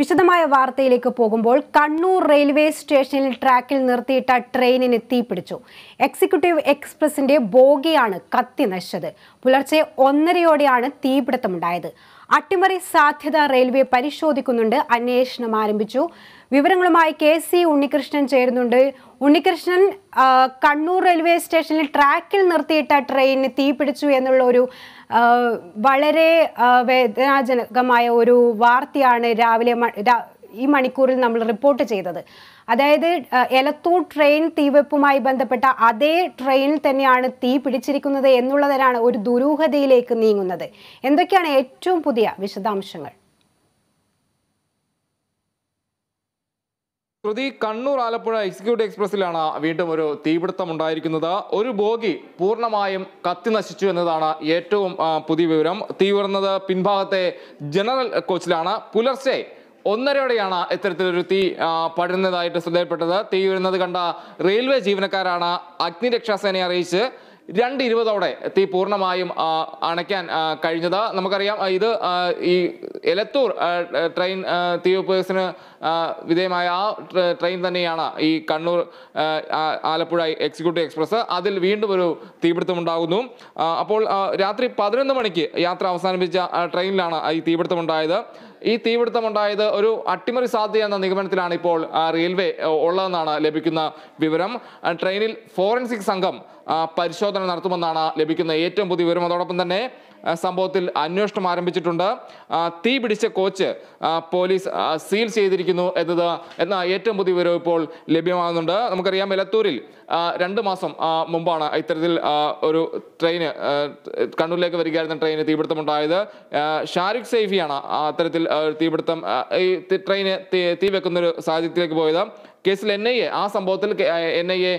വിശദമായ വാർത്തയിലേക്ക് പോകുമ്പോൾ കണ്ണൂർ റെയിൽവേ സ്റ്റേഷനിൽ ട്രാക്കിൽ നിർത്തിയിട്ട ട്രെയിനിന് തീപിടിച്ചു. എക്സിക്യൂട്ടീവ് എക്സ്പ്രസിന്റെ ബോഗിയാണ് കത്തി നശിച്ചത്. പുലർച്ചെ 1:30-ഓടെയാണ് തീപിടുത്തമുണ്ടായത്. അട്ടിമറി സാധ്യത റെയിൽവേ പരിശോധിക്കുന്നുണ്ട്. അന്വേഷണം ആരംഭിച്ചു. വിവരങ്ങളുമായി KC ഉണ്ണികൃഷ്ണൻ ചേരുന്നുണ്ട്. ഉണ്ണികൃഷ്ണൻ, കണ്ണൂർ റെയിൽവേ സ്റ്റേഷനിൽ ട്രാക്കിൽ നിർത്തിയിട്ട ട്രെയിനിന് തീപിടിച്ചു എന്നുള്ള ഒരു വളരെ വേദനാജനകമായ ഒരു വാർത്തയാണ് രാവിലെ ഈ മണിക്കൂറിൽ നമ്മൾ റിപ്പോർട്ട് ചെയ്തത്. അതായത് എലത്തൂർ ട്രെയിൻ തീവെപ്പുമായി ബന്ധപ്പെട്ട അതേ ട്രെയിനിൽ തന്നെയാണ് തീ പിടിച്ചിരിക്കുന്നത് എന്നുള്ളതിനാണ് ഒരു ദുരൂഹതയിലേക്ക് നീങ്ങുന്നത്. എന്തൊക്കെയാണ് ഏറ്റവും പുതിയ വിശദാംശങ്ങൾ? ശ്രുതി, കണ്ണൂർ ആലപ്പുഴ എക്സിക്യൂട്ടീവ് എക്സ്പ്രസിലാണ് വീണ്ടും ഒരു തീപിടുത്തം ഉണ്ടായിരിക്കുന്നത്. ഒരു ബോഗി പൂർണ്ണമായും കത്തി നശിച്ചു എന്നതാണ് ഏറ്റവും പുതിയ വിവരം. തീ ഉയർന്നത് പിൻഭാഗത്തെ ജനറൽ കോച്ചിലാണ്. പുലർച്ചെ 1:30-ഓടെയാണ് ഇത്തരത്തിലൊരു തീ പടരുന്നതായിട്ട് ശ്രദ്ധയിൽപ്പെട്ടത്. തീ ഉയരുന്നത് കണ്ട റെയിൽവേ ജീവനക്കാരാണ് അഗ്നിരക്ഷാസേനയെ അറിയിച്ച് 2:20-ഓടെ തീ പൂർണ്ണമായും അണയ്ക്കാൻ കഴിഞ്ഞത്. നമുക്കറിയാം, ഇത് ഈ എലത്തൂർ ട്രെയിൻ തീവെപ്പിന് വിധേയമായ ആ ട്രെയിൻ തന്നെയാണ് ഈ കണ്ണൂർ ആലപ്പുഴ എക്സിക്യൂട്ടീവ് എക്സ്പ്രസ്. അതിൽ വീണ്ടും ഒരു തീപിടുത്തം ഉണ്ടാകുന്നു. അപ്പോൾ രാത്രി 11 മണിക്ക് യാത്ര അവസാനിപ്പിച്ച ട്രെയിനിലാണ് ഈ തീപിടുത്തം ഉണ്ടായത്. ഈ തീപിടുത്തം ഉണ്ടായത് ഒരു അട്ടിമറി സാധ്യത എന്ന നിഗമനത്തിലാണ് ഇപ്പോൾ റെയിൽവേ ഉള്ളതെന്നാണ് ലഭിക്കുന്ന വിവരം. ട്രെയിനിൽ ഫോറൻസിക് സംഘം പരിശോധന നടത്തുമെന്നാണ് ലഭിക്കുന്ന ഏറ്റവും പുതിയ വിവരം. അതോടൊപ്പം തന്നെ സംഭവത്തിൽ അന്വേഷണം ആരംഭിച്ചിട്ടുണ്ട്. തീ പിടിച്ച കോച്ച് പോലീസ് സീൽ ചെയ്തിരിക്കുന്നു എന്ന ഏറ്റവും പുതിയ വിവരം ഇപ്പോൾ ലഭ്യമാകുന്നുണ്ട്. നമുക്കറിയാം, എലത്തൂരിൽ 2 മാസം മുമ്പാണ് ഇത്തരത്തിൽ ഒരു ട്രെയിന് കണ്ണൂരിലേക്ക് വരികയായിരുന്ന ട്രെയിന് തീപിടുത്തമുണ്ടായത്. ഷാരിഖ് സൈഫിയാണ് അത്തരത്തിൽ തീപിടുത്തം ഈ ട്രെയിന് തീ വെക്കുന്നൊരു സാഹചര്യത്തിലേക്ക് പോയത്. കേസിൽ NIA ആ സംഭവത്തിൽ NIA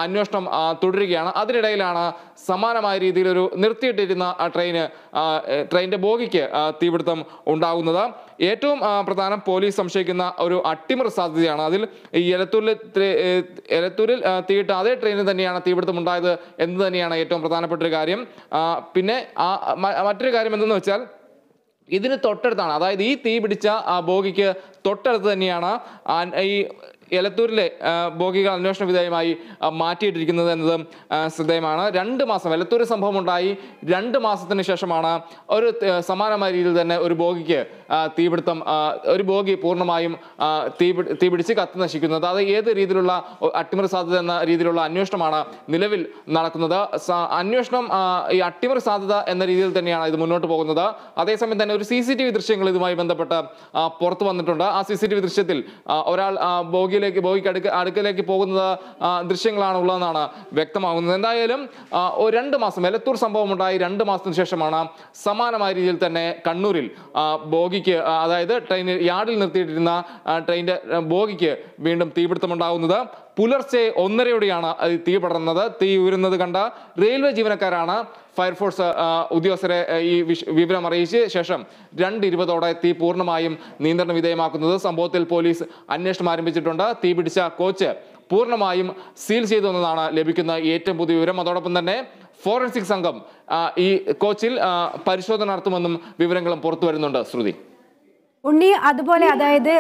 അന്വേഷണം തുടരുകയാണ്. അതിനിടയിലാണ് സമാനമായ രീതിയിൽ ഒരു നിർത്തിയിട്ടിരുന്ന ട്രെയിനിന്റെ ബോഗിക്ക് തീപിടുത്തം ഉണ്ടാകുന്നത്. ഏറ്റവും പ്രധാനം പോലീസ് സംശയിക്കുന്ന ഒരു അട്ടിമറി സാധ്യതയാണ്. അതിൽ ഈ എലത്തൂരിൽ തീയിട്ട അതേ ട്രെയിനിൽ തന്നെയാണ് തീപിടുത്തം ഉണ്ടായത് എന്ന് തന്നെയാണ് ഏറ്റവും പ്രധാനപ്പെട്ട ഒരു കാര്യം. പിന്നെ മറ്റൊരു കാര്യം എന്തെന്ന് വെച്ചാൽ, ഇതിന് തൊട്ടടുത്താണ്, അതായത് ഈ തീ പിടിച്ച ബോഗിക്ക് തൊട്ടടുത്ത് തന്നെയാണ് ഈ എലത്തൂരിലെ ബോഗികൾ അന്വേഷണ വിധേയമായി മാറ്റിയിട്ടിരിക്കുന്നത് എന്നത് ശ്രദ്ധേയമാണ്. 2 മാസം എലത്തൂർ സംഭവം ഉണ്ടായി 2 മാസത്തിന് ശേഷമാണ് ഒരു സമാനമായ രീതിയിൽ തന്നെ ഒരു ബോഗിക്ക് തീപിടുത്തം, ഒരു ബോഗി പൂർണ്ണമായും തീ പിടിച്ച് കത്തി നശിക്കുന്നത്. അത് ഏത് രീതിയിലുള്ള അട്ടിമറി സാധ്യത എന്ന രീതിയിലുള്ള അന്വേഷണമാണ് നിലവിൽ നടക്കുന്നത്. അന്വേഷണം ഈ അട്ടിമറി സാധ്യത എന്ന രീതിയിൽ തന്നെയാണ് ഇത് മുന്നോട്ട് പോകുന്നത്. അതേസമയം തന്നെ ഒരു CCTV ദൃശ്യങ്ങൾ ഇതുമായി ബന്ധപ്പെട്ട് പുറത്തു വന്നിട്ടുണ്ട്. ആ CCTV ദൃശ്യത്തിൽ ഒരാൾ ബോഗിക്ക് അടുക്കലേക്ക് പോകുന്നത് ദൃശ്യങ്ങളാണ് ഉള്ളതെന്നാണ് വ്യക്തമാകുന്നത്. എന്തായാലും 2 മാസം എലത്തൂർ സംഭവം ഉണ്ടായി 2 മാസത്തിന് ശേഷമാണ് സമാനമായ രീതിയിൽ തന്നെ കണ്ണൂരിൽ ബോഗിക്ക്, അതായത് ട്രെയിൻ യാർഡിൽ നിർത്തിയിട്ടിരുന്ന ട്രെയിനിന്റെ ബോഗിക്ക് വീണ്ടും തീപിടുത്തമുണ്ടാകുന്നത്. പുലർച്ചെ 1:30-ഓടെയാണ് തീ പടർന്നത്. തീ ഉയരുന്നത് കണ്ട റെയിൽവേ ജീവനക്കാരാണ് ഫയർഫോഴ്സ് ഉദ്യോഗസ്ഥരെ ഈ വിവരം അറിയിച്ച ശേഷം 2:20-ഓടെ തീ പൂർണ്ണമായും നിയന്ത്രണ വിധേയമാക്കുന്നത്. സംഭവത്തിൽ പോലീസ് അന്വേഷണം ആരംഭിച്ചിട്ടുണ്ട്. തീ പിടിച്ച കോച്ച് പൂർണ്ണമായും സീൽ ചെയ്തു എന്നതാണ് ലഭിക്കുന്ന ഏറ്റവും പുതിയ വിവരം. അതോടൊപ്പം തന്നെ ഫോറൻസിക് സംഘം ഈ കോച്ചിൽ പരിശോധന നടത്തുമെന്നും വിവരങ്ങളും പുറത്തു വരുന്നുണ്ട്. ശ്രുതി, ഉണ്ണി, അതുപോലെ അതായത്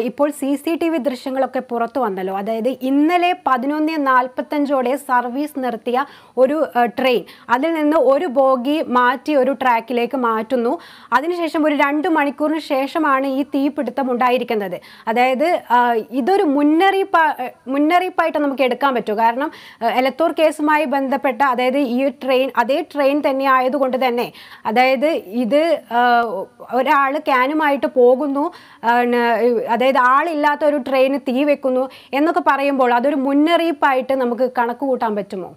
ഇപ്പോൾ CCTV ദൃശ്യങ്ങളൊക്കെ പുറത്തു വന്നല്ലോ. അതായത് ഇന്നലെ 11:45-ഓടെ സർവീസ് നിർത്തിയ ഒരു ട്രെയിൻ, അതിൽ നിന്ന് ഒരു ബോഗി മാറ്റി ഒരു ട്രാക്കിലേക്ക് മാറ്റുന്നു. അതിനുശേഷം ഒരു 2 മണിക്കൂറിന് ശേഷമാണ് ഈ തീപിടുത്തം ഉണ്ടായിരിക്കുന്നത്. അതായത് ഇതൊരു മുന്നറിയിപ്പായിട്ട് നമുക്ക് എടുക്കാൻ പറ്റും. കാരണം എലത്തൂർ കേസുമായി ബന്ധപ്പെട്ട, അതായത് ഈ അതേ ട്രെയിൻ തന്നെ ആയതുകൊണ്ട് തന്നെ, അതായത് ഇത് ഒരാൾ ക്യാനുമായി പോകുന്നു, അതായത് ആളില്ലാത്ത ഒരു ട്രെയിന് തീ വെക്കുന്നു എന്നൊക്കെ പറയുമ്പോൾ അതൊരു മുന്നറിയിപ്പായിട്ട് നമുക്ക് കണക്ക് കൂട്ടാൻ പറ്റുമോ?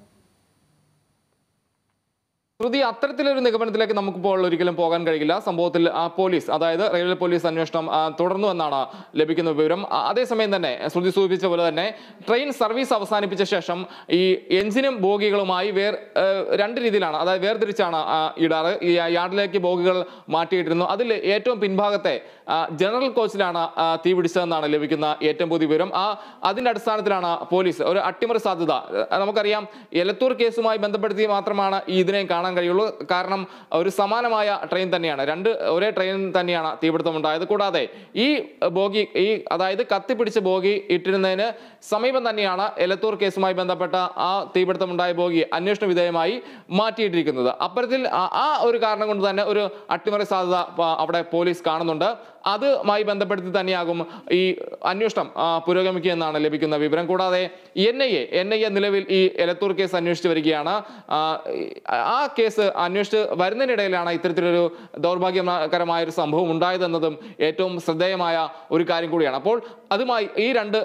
ശ്രുതി, അത്തരത്തിലൊരു നിഗമനത്തിലേക്ക് നമുക്കിപ്പോൾ ഒരിക്കലും പോകാൻ കഴിയില്ല. സംഭവത്തിൽ പോലീസ്, അതായത് റെയിൽവേ പോലീസ് അന്വേഷണം തുടർന്നു എന്നാണ് ലഭിക്കുന്ന വിവരം. അതേസമയം തന്നെ ശ്രുതി സൂചിപ്പിച്ച പോലെ തന്നെ ട്രെയിൻ സർവീസ് അവസാനിപ്പിച്ച ശേഷം ഈ എഞ്ചിനും ബോഗികളുമായി 2 രീതിയിലാണ്, അതായത് വേർതിരിച്ചാണ് ഇടാറ്. ഈ യാർഡിലേക്ക് ബോഗികൾ മാറ്റിയിട്ടിരുന്നു. അതിൽ ഏറ്റവും പിൻഭാഗത്തെ ജനറൽ കോച്ചിലാണ് തീ പിടിച്ചതെന്നാണ് ലഭിക്കുന്ന ഏറ്റവും പുതിയ വിവരം. അതിന്റെ അടിസ്ഥാനത്തിലാണ് പോലീസ് ഒരു അട്ടിമറി സാധ്യത, നമുക്കറിയാം എലത്തൂർ കേസുമായി ബന്ധപ്പെടുത്തി മാത്രമാണ് ഇതിനെ കാണാൻ കാണാൻ കഴിയുള്ളൂ. കാരണം ഒരു സമാനമായ ട്രെയിൻ തന്നെയാണ്, ഒരേ ട്രെയിൻ തന്നെയാണ് തീപിടുത്തം ഉണ്ടായത്. കൂടാതെ ഈ ബോഗി അതായത് കത്തിപ്പിടിച്ച ബോഗി ഇട്ടിരുന്നതിന് സമീപം തന്നെയാണ് എലത്തൂർ കേസുമായി ബന്ധപ്പെട്ട ആ തീപിടുത്തമുണ്ടായ ബോഗി അന്വേഷണ വിധേയമായി മാറ്റിയിട്ടിരിക്കുന്നത്. അപ്പുറത്തിൽ ആ ഒരു കാരണം കൊണ്ട് തന്നെ ഒരു അട്ടിമറി സാധ്യത അവിടെ പോലീസ് കാണുന്നുണ്ട്. അതുമായി ബന്ധപ്പെടുത്തി തന്നെയാകും ഈ അന്വേഷണം പുരോഗമിക്കുക എന്നാണ് ലഭിക്കുന്ന വിവരം. കൂടാതെ NIA നിലവിൽ ഈ എലത്തൂർ കേസ് അന്വേഷിച്ച് വരികയാണ്. ആ കേസ് അന്വേഷിച്ച് വരുന്നതിനിടയിലാണ് ഇത്തരത്തിലൊരു ദൗർഭാഗ്യകരമായ ഒരു സംഭവം ഉണ്ടായതെന്നതും ഏറ്റവും ശ്രദ്ധേയമായ ഒരു കാര്യം കൂടിയാണ്. അപ്പോൾ അതുമായി ഈ രണ്ട്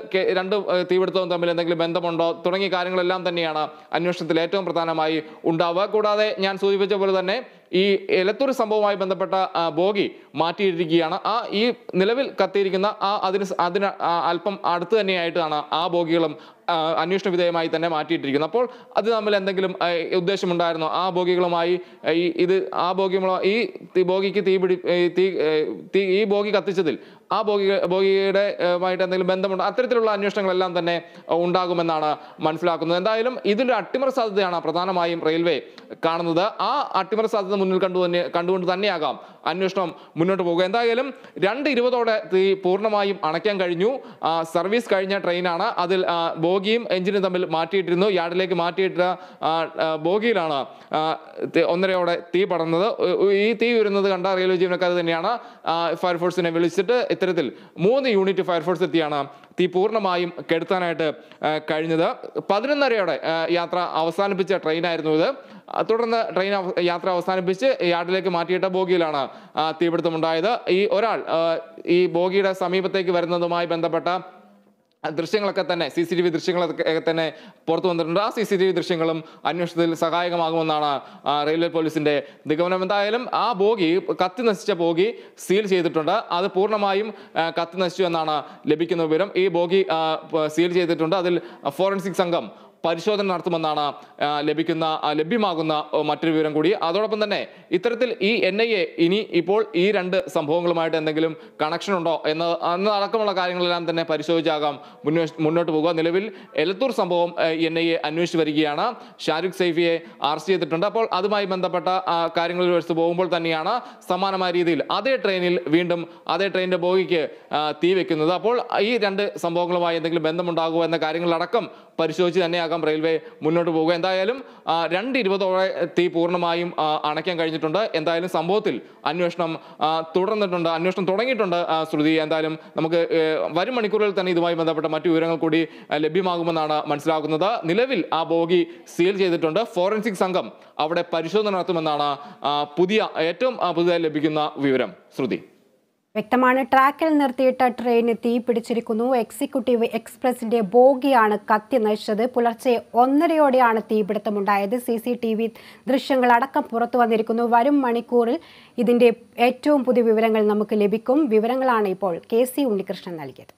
തീപിടുത്തവും തമ്മിൽ എന്തെങ്കിലും ബന്ധമുണ്ടോ തുടങ്ങിയ കാര്യങ്ങളെല്ലാം തന്നെയാണ് അന്വേഷണത്തിൽ ഏറ്റവും പ്രധാനമായി ഉണ്ടാവുക. കൂടാതെ ഞാൻ സൂചിപ്പിച്ച പോലെ തന്നെ ഈ എലത്തൂർ സംഭവവുമായി ബന്ധപ്പെട്ട ബോഗി മാറ്റിയിരിക്കുകയാണ്. ഈ നിലവിൽ കത്തിയിരിക്കുന്ന അതിന് അല്പം അടുത്ത് തന്നെയായിട്ടാണ് ആ ബോഗികളും അന്വേഷണ വിധേയമായി തന്നെ മാറ്റിയിട്ടിരിക്കുന്നത്. അപ്പോൾ അത് തമ്മിൽ എന്തെങ്കിലും ഉദ്ദേശമുണ്ടായിരുന്നോ ആ ബോഗികളുമായി? ഈ ബോഗി കത്തിച്ചതിൽ ആ ബോഗിയുടെ ആയിട്ട് എന്തെങ്കിലും ബന്ധമുണ്ടോ? അത്തരത്തിലുള്ള അന്വേഷണങ്ങളെല്ലാം തന്നെ ഉണ്ടാകുമെന്നാണ് മനസ്സിലാക്കുന്നത്. എന്തായാലും ഇതിന്റെ അട്ടിമറി സാധ്യതയാണ് പ്രധാനമായും റെയിൽവേ കാണുന്നത്. ആ അട്ടിമറി സാധ്യത മുന്നിൽ കണ്ടുകൊണ്ട് തന്നെയാകാം അന്വേഷണം മുന്നോട്ട് പോകുക. എന്തായാലും 2:20 തീ പൂർണ്ണമായും അണയ്ക്കാൻ കഴിഞ്ഞു. സർവീസ് കഴിഞ്ഞ ട്രെയിനാണ്. അതിൽ ബോഗിയും എഞ്ചിനും തമ്മിൽ മാറ്റിയിട്ടിരുന്നു. യാർഡിലേക്ക് മാറ്റിയിട്ട ബോഗിയിലാണ് 1:30 തീ പടർന്നത്. ഈ തീ വരുന്നത് കണ്ട റെയിൽവേ ജീവനക്കാർ തന്നെയാണ് ഫയർഫോഴ്സിനെ വിളിച്ചിട്ട് ഇത്തരത്തിൽ 3 യൂണിറ്റ് ഫയർഫോഴ്സ് എത്തിയാണ് തീ പൂർണ്ണമായും കെടുത്താനായിട്ട് കഴിഞ്ഞത്. 11:30 യാത്ര അവസാനിപ്പിച്ച ട്രെയിനായിരുന്നു ഇത്. തുടർന്ന് ട്രെയിൻ യാത്ര അവസാനിപ്പിച്ച് യാർഡിലേക്ക് മാറ്റിയിട്ട ബോഗിയിലാണ് തീപിടുത്തമുണ്ടായത്. ഒരാൾ ഈ ബോഗിയുടെ സമീപത്തേക്ക് വരുന്നതുമായി ബന്ധപ്പെട്ട ദൃശ്യങ്ങളൊക്കെ തന്നെ CCTV ദൃശ്യങ്ങളൊക്കെ തന്നെ പുറത്തു വന്നിട്ടുണ്ട്. ആ CCTV ദൃശ്യങ്ങളും അന്വേഷണത്തിൽ സഹായകമാകുമെന്നാണ് റെയിൽവേ പോലീസിന്റെ നിഗമനം. എന്തായാലും ആ ബോഗി കത്തി നശിച്ച ബോഗി സീൽ ചെയ്തിട്ടുണ്ട്. അത് പൂർണ്ണമായും കത്തി നശിച്ചു എന്നാണ് ലഭിക്കുന്ന വിവരം. ഈ ബോഗി സീൽ ചെയ്തിട്ടുണ്ട്. അതിൽ ഫോറൻസിക് സംഘം പരിശോധന നടത്തുമെന്നാണ് ലഭ്യമാകുന്ന മറ്റൊരു വിവരം കൂടി. അതോടൊപ്പം തന്നെ ഇത്തരത്തിൽ ഈ NIA ഇപ്പോൾ ഈ 2 സംഭവങ്ങളുമായിട്ട് എന്തെങ്കിലും കണക്ഷൻ ഉണ്ടോ എന്നതടക്കമുള്ള കാര്യങ്ങളെല്ലാം തന്നെ പരിശോധിച്ചാകാം മുന്നോട്ട് പോകുക. നിലവിൽ എലത്തൂർ സംഭവം NIA അന്വേഷിച്ച് വരികയാണ്. ഷാരൂഖ് സൈഫിയെ അറസ്റ്റ് ചെയ്തിട്ടുണ്ട്. അപ്പോൾ അതുമായി ബന്ധപ്പെട്ട കാര്യങ്ങളിൽ വെച്ച് പോകുമ്പോൾ തന്നെയാണ് സമാനമായ രീതിയിൽ അതേ ട്രെയിനിന്റെ ബോഗിക്ക് തീ വെക്കുന്നത്. അപ്പോൾ ഈ 2 സംഭവങ്ങളുമായി എന്തെങ്കിലും ബന്ധമുണ്ടാകുമോ എന്ന കാര്യങ്ങളടക്കം പരിശോധിച്ച് തന്നെയാകാം റെയിൽവേ മുന്നോട്ട് പോകുക. എന്തായാലും 2:20 തീ പൂർണ്ണമായും അണയ്ക്കാൻ കഴിഞ്ഞിട്ടുണ്ട്. എന്തായാലും സംഭവത്തിൽ അന്വേഷണം തുടങ്ങിയിട്ടുണ്ട് ശ്രുതി. എന്തായാലും നമുക്ക് വരും മണിക്കൂറുകളിൽ തന്നെ ഇതുമായി ബന്ധപ്പെട്ട മറ്റു വിവരങ്ങൾ കൂടി ലഭ്യമാകുമെന്നാണ് മനസ്സിലാക്കുന്നത്. നിലവിൽ ആ ബോഗി സീൽ ചെയ്തിട്ടുണ്ട്. ഫോറൻസിക് സംഘം അവിടെ പരിശോധന നടത്തുമെന്നാണ് ഏറ്റവും പുതിയതായി ലഭിക്കുന്ന വിവരം. ശ്രുതി, വ്യക്തമാണ്. ട്രാക്കിൽ നിർത്തിയിട്ട ട്രെയിന് തീ പിടിച്ചിരിക്കുന്നു. എക്സിക്യൂട്ടീവ് എക്സ്പ്രസിന്റെ ബോഗിയാണ് കത്തി നശിച്ചത്. പുലർച്ചെ 1:30 തീപിടുത്തമുണ്ടായത്. CCTV ദൃശ്യങ്ങളടക്കം പുറത്തു വന്നിരിക്കുന്നു. വരും മണിക്കൂറിൽ ഇതിന്റെ ഏറ്റവും പുതിയ വിവരങ്ങൾ നമുക്ക് ലഭിക്കും. വിവരങ്ങളാണ് ഇപ്പോൾ KC ഉണ്ണികൃഷ്ണൻ നൽകിയത്.